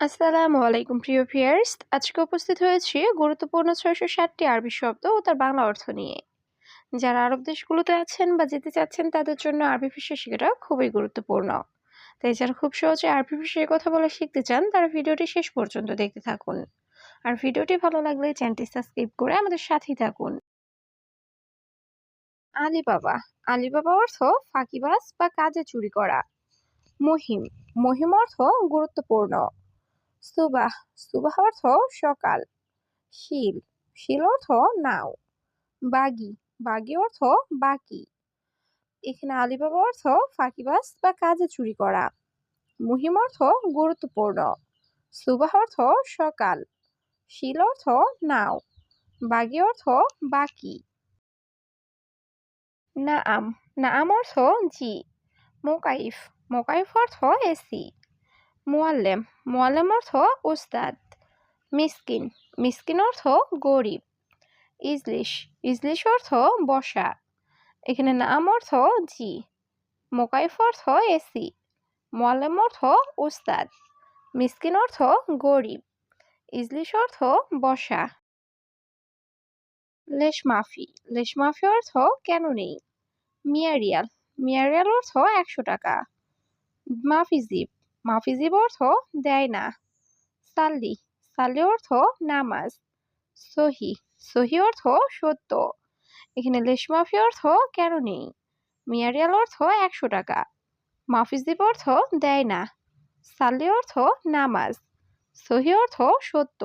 আসসালামু আলাইকুম প্রিয় ভিউয়ার্স। আজকে উপস্থিত হয়েছি গুরুত্বপূর্ণ ৬৬০টি আরবি শব্দ ও তার বাংলা অর্থ নিয়ে। যারা আরব দেশগুলোতে আছেন বা যেতে চাচ্ছেন তাদের জন্য আরবি ভাষা শেখাটা খুবই গুরুত্বপূর্ণ। তাই যারা খুব সহজে আরবি ভাষায় কথা বলা শিখতে চান তারা ভিডিওটি শেষ পর্যন্ত দেখতে থাকুন। আর ভিডিওটি ভালো লাগলে চ্যানেলটি সাবস্ক্রাইব করে আমাদের সাথেই থাকুন। আলিবাবা। আলিবাবা অর্থ ফাঁকিবাজ বা কাজে চুরি করা। মহিম। মহিম অর্থ গুরুত্বপূর্ণ। সুবাহ। সুবাহ অর্থ সকাল। শিল। শিল অর্থ নাও। বাগি। বাগি অর্থ বাকি। এখানে আলিবাবা অর্থ ফাঁকিবাজ বা কাজে চুরি করা। মুহিম অর্থ গুরুত্বপূর্ণ। সুবাহ অর্থ সকাল। শিল অর্থ নাও। বাগি অর্থ বাকি। নাআম। নাআম অর্থ জি। মোকাইফ। মোকাইফ অর্থ এসি। মুআল্লেম। মুআল্লেম অর্থ উস্তাদ। মিসকিন। মিসকিন অর্থ গরিব। ইজলিশ। ইজলিশ অর্থ বসা। এখানে নাম অর্থ জি। মোকাইফ অর্থ এসি। মুআল্লেম অর্থ উস্তাদ। মিসকিন অর্থ গরিব। ইজলিশ অর্থ বসা। লেশ মাফি। লেশ মাফি অর্থ কেন নেই। মিয়ারিয়াল। মিয়ারিয়াল অর্থ ১০০ টাকা। মাফিজিব। মাফিজিব অর্থ দেয় না। সাল্লি। সাল্লি অর্থ নামাজ। সহি। সহি অর্থ সত্য। এখানে লেশ মাফি অর্থ কেন নেই। মিয়ারিয়াল অর্থ ১০০ টাকা। মাফিজিব অর্থ দেয় না। সাল্লি অর্থ নামাজ। সহি অর্থ সত্য।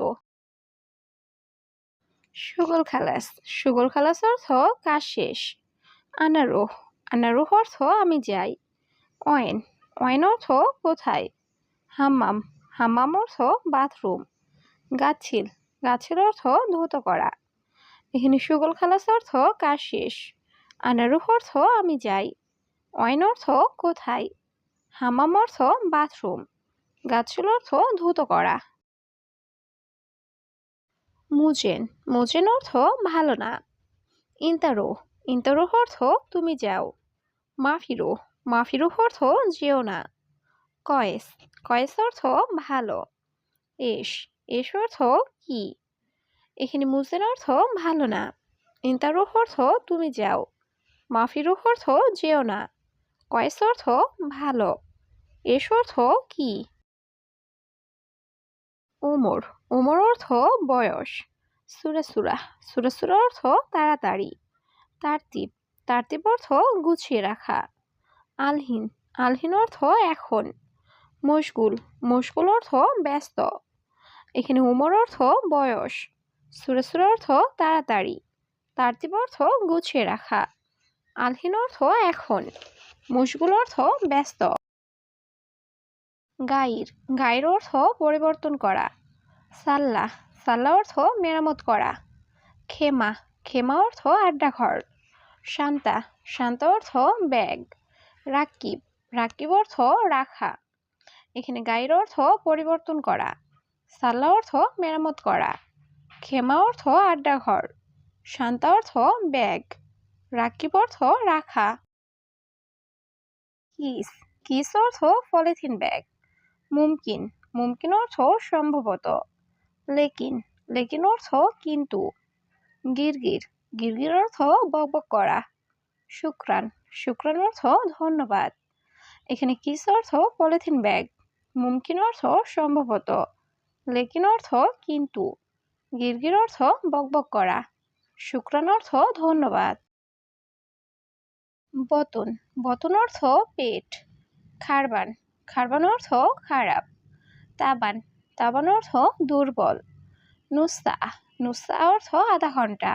সুগল খালাস। সুগল খালাস অর্থ কাজ শেষ। আনারুহ। আনারুহ অর্থ আমি যাই। অয়েন। অয়েন অর্থ কোথায়। হাম্মাম। হাম্মাম অর্থ বাথরুম। গাছিল। গাছিল অর্থ ধৌত করা। এখানে সুগল খালাস অর্থ কাজ শেষ। আনারুহ অর্থ আমি যাই। অয়েন অর্থ কোথায়। হাম্মাম অর্থ বাথরুম। গাছিল অর্থ ধৌত করা। মুজেন। মুজেন অর্থ ভালো না। ইন্তারো। ইন্তারোহ অর্থ তুমি যাও। মাফিরো। মাফিরোহ অর্থ যেও না। কয়েস। কয়েস অর্থ ভালো। এস। এস অর্থ কি। এখানে মুজেন অর্থ ভালো না। ইন্তারোহ অর্থ তুমি যাও। মাফিরোহ অর্থ যেও না। কয়েস অর্থ ভালো। এস অর্থ কি। উমর। উমর অর্থ বয়স। সুরাসুরা। সুরাসুরা অর্থ তাড়াতাড়ি। তারতিব। তারতিব অর্থ গুছিয়ে রাখা। আলহিন। আলহিন অর্থ এখন। মশগুল। মশগুল অর্থ ব্যস্ত। এখানে উমর অর্থ বয়স। সুরাসুরা অর্থ তাড়াতাড়ি। তারতিব অর্থ গুছিয়ে রাখা। আলহিন অর্থ এখন। মশগুল অর্থ ব্যস্ত। গাইর। গাইর অর্থ পরিবর্তন করা। সাল্লাহ। সাল্লাহ অর্থ মেরামত করা। খেমা। খেমা অর্থ আড্ডাঘর। শান্তা। শান্তা অর্থ ব্যাগ। রাকিব। রাকিব অর্থ রাখা। এখানে গাইর অর্থ পরিবর্তন করা। সাল্লাহ অর্থ মেরামত করা। খেমা অর্থ আড্ডাঘর। শান্তা অর্থ ব্যাগ। রাকিব অর্থ রাখা। কিস। কিস অর্থ পলিথিন ব্যাগ। মুমকিন। মুমকিন অর্থ সম্ভবত। লেকিন। লেকিন অর্থ কিন্তু। গিরগির। গিরগির অর্থ বকবক করা। শুক্রান। শুক্রান অর্থ ধন্যবাদ। এখানে কিস অর্থ পলিথিন ব্যাগ। মুমকিন অর্থ সম্ভবত। লেকিন অর্থ কিন্তু। গিরগির অর্থ বকবক করা। শুক্রান অর্থ ধন্যবাদ। বতন। বতন অর্থ পেট। খারবান। খারবান অর্থ খারাপ। তাবান। তাবান অর্থ দুর্বল। নুসা। নুসা অর্থ আধা ঘন্টা।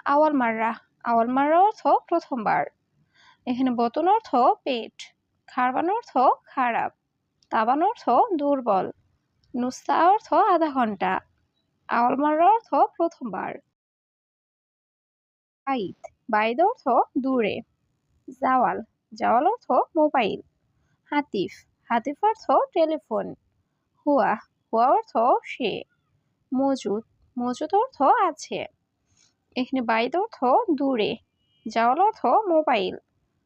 আওয়াল মাররা। আওয়াল মাররা অর্থ প্রথমবার। এখানে বতন অর্থ পেট। খারবান অর্থ খারাপ। তাবান অর্থ দুর্বল। নুসা অর্থ আধা ঘন্টা। আওয়াল মাররা অর্থ প্রথমবার। বাইদ। বাইদ অর্থ দূরে। জাওয়াল। জাওয়াল অর্থ মোবাইল। হাতিফ। হাতিফ অর্থ টেলিফোন। হুয়া। হুয়া অর্থ সে। মজুদ। মজুদ অর্থ আছে। এখানে বাইদ অর্থ দূরে। জাওয়াল অর্থ মোবাইল।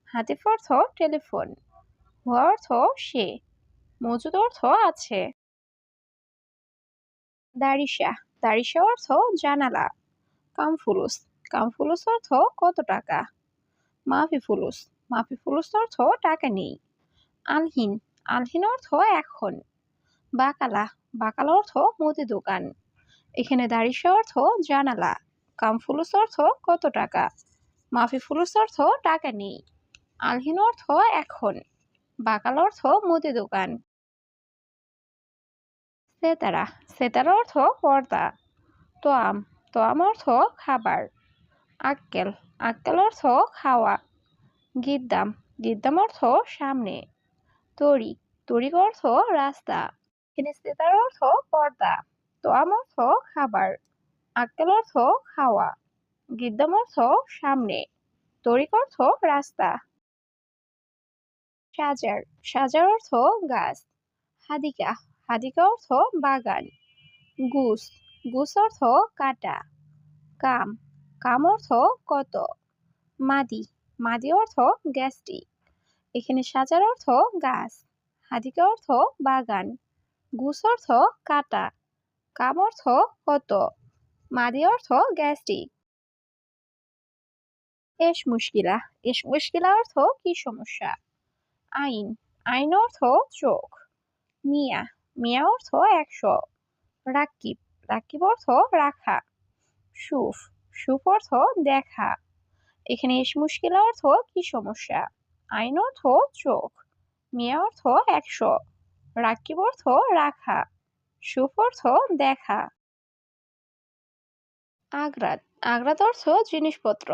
হাতিফ অর্থ টেলিফোন। হুয়া অর্থ সে। মজুদ অর্থ আছে। দারিসা, দারিসা অর্থ জানালা। কামফুলুস, কামফুলুস অর্থ কত টাকা। মাফি ফুলুস, মাফি ফুলুস অর্থ টাকা নেই। আলহিন, আলহিন অর্থ এখন। বাকালা, বাকালা অর্থ মুদি দোকান। এখানে দারিসা অর্থ জানালা, কামফুলুস অর্থ কত টাকা, মাফি ফুলুস অর্থ টাকা নেই, আলহিন অর্থ এখন, বাকাল অর্থ মুদি দোকান। সেতারা, সেতারা অর্থ পর্দা। তোয়াম, তোয়াম অর্থ খাবার। আক্কেল, আক্কেল অর্থ খাওয়া। গিদ্দাম, গিদ্দাম অর্থ সামনে। তরিক, তরিক অর্থ রাস্তা। এখানে সেতার অর্থ পর্দা, তোয়াম অর্থ খাবার, আক্কেল অর্থ খাওয়া, গিদ্দাম অর্থ সামনে, তরিক অর্থ রাস্তা। সাজার, সাজার অর্থ গাছ। হাদিকা, হাদিকা অর্থ বাগান। গুস, গুস অর্থ কাটা। কাম, কাম অর্থ কত। মাদি, মাদি অর্থ গ্যাসটি। এখানে সাজার অর্থ গাছ, হাদিকা অর্থ বাগান, গুস অর্থ কাটা, কাম অর্থ কত, মাদি অর্থ গ্যাসটি। এস মুশকিলা, এস মুশকিলা অর্থ কি সমস্যা। আইন, আইন অর্থ চোখ। মিয়া, মিয়া অর্থ 100। রাকিব, রাকিব অর্থ রাখা। সুফ, সুফ অর্থ দেখা। এখানে এস মুশকিলা অর্থ কি সমস্যা। আইন অর্থ চোখ, মিয়া অর্থ 100, রাকিব অর্থ রাখা, সুফ অর্থ দেখা। আগ্রাত, আগ্রাত অর্থ জিনিসপত্র।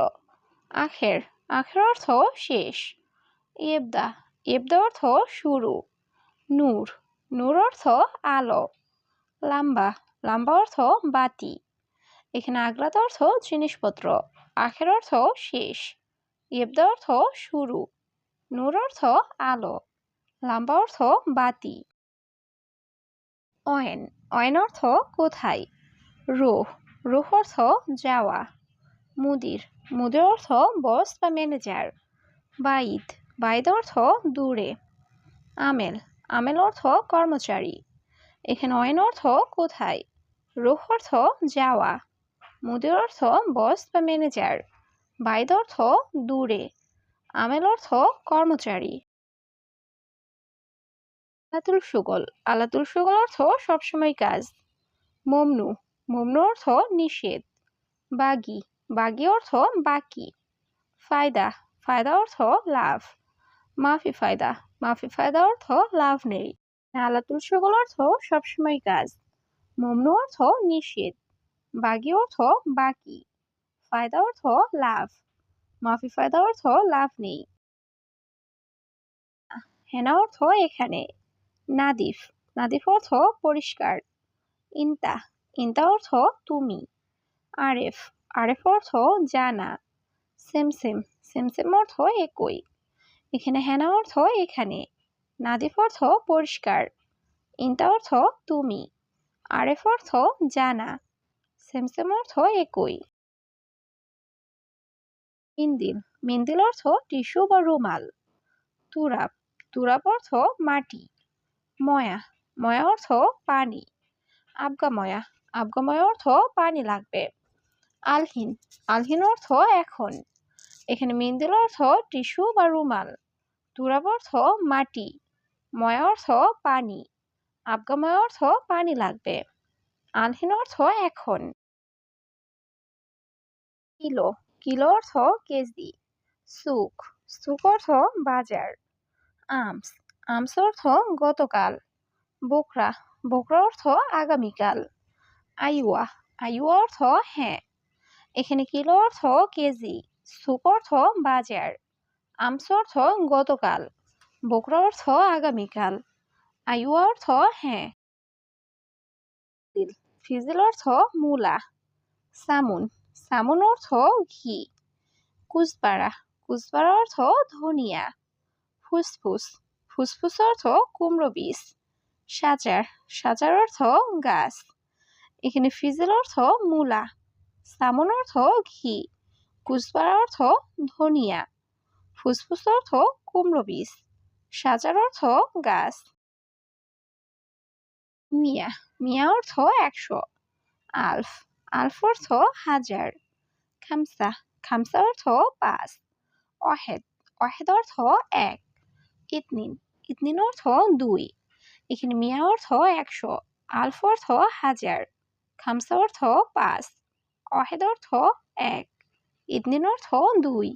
আখের, আখের অর্থ শেষ। ইবদা, ইবদা অর্থ শুরু। নূর, নূর অর্থ আলো। লাম্বা, লাম্বা অর্থ বাতি। এখানে আগ্রাত অর্থ জিনিসপত্র, আখের অর্থ শেষ, ইবদা অর্থ শুরু, নূর অর্থ আলো, লাম্বা অর্থ বাতি। অয়েন, অয়েন অর্থ কোথায়। রুহ, রুহ অর্থ যাওয়া। মুদির, মুদির অর্থ বস বা ম্যানেজার। বাইদ, বাইদ অর্থ দূরে। আমেল, আমেল অর্থ কর্মচারী। এখানে অয়েন অর্থ কোথায়, রুহ অর্থ যাওয়া, মুদির অর্থ বস বা ম্যানেজার, বাইদ অর্থ দূরে, আমেল অর্থ কর্মচারী। আলাতুল সুগল, আলাতুল সুগল অর্থ সবসময় কাজ। মমনু, মমনু অর্থ নিষেধ। বাগি, বাগি অর্থ বাকি। ফায়দা, ফায়দা অর্থ লাভ। মাফি ফায়দা, মাফি ফায়দা অর্থ লাভ নেই। আলাতুল সুগল অর্থ সবসময় কাজ। মমনু অর্থ নিষেধ। বাগি অর্থ বাকি। ফায়দা অর্থ লাভ। মাফি ফায়দা অর্থ লাভ নেই। হেনা অর্থ এখানে। নাদিফ, নাদিফ অর্থ পরিষ্কার। ইনতা, ইনতা অর্থ তুমি। আরেফ, আরেফ অর্থ জানা। সেমসেম, সেমসেম অর্থ একই। এখানে হেনা অর্থ এখানে। নাদিফ অর্থ পরিষ্কার। ইনতা অর্থ তুমি। আরেফ অর্থ জানা। সেমসেম অর্থ একই। মিন্দিল, মিন্দিল অর্থ টিস্যু বা রুমাল। তুরাব, তুরাব অর্থ মাটি। ময়া, ময়া অর্থ পানি। আবগাময়া, আবগাময়া অর্থ পানি লাগবে। আলহিন, আলহিন অর্থ এখন। এখানে মিন্দিল অর্থ টিস্যু বা রুমাল। তুরাব অর্থ মাটি। ময়া অর্থ পানি। আবগাময়া অর্থ পানি লাগবে। আলহিন অর্থ এখন। কিলো, কিলো অর্থ কেজি। সুক, সুক অর্থ বাজার। আমস, আমস অর্থ গতকাল। বোকরা, বোকরা অর্থ আগামীকাল। আইওয়া, আইওয়া অর্থ হ্যাঁ। এখানে কিলো অর্থ কেজি, সুক অর্থ বাজার, আমস অর্থ গতকাল, বোকরা অর্থ আগামীকাল, আইওয়া অর্থ হ্যাঁ। ফিজিল অর্থ মূলা। সামুন, সামুন অর্থ ঘি। কুচবাড়া, কুচবাড়া অর্থ ধনিয়া। ফুসফুস, ফুসফুস অর্থ কুমড়ো বীজ। সাজার, সাজার অর্থ গাছ। এখানে ফিজিল অর্থ মূলা, সামুন অর্থ ঘি, কুচবাড়া অর্থ ধনিয়া, ফুসফুস অর্থ কুমড়ো বীজ, সাজার অর্থ গাছ। মিয়া, মিয়া অর্থ 100। আলফ আলফ অর্থ হাজার। খামসা খামসা অর্থ পাঁচ। অহেদ অহেদ অর্থ এক। ইতনিন ইতনিন অর্থ দুই। এখানে মিয়া অর্থ ১০০। আলফ অর্থ হাজার। খামসা অর্থ পাঁচ। অহেদ অর্থ এক। ইতনিন অর্থ দুই।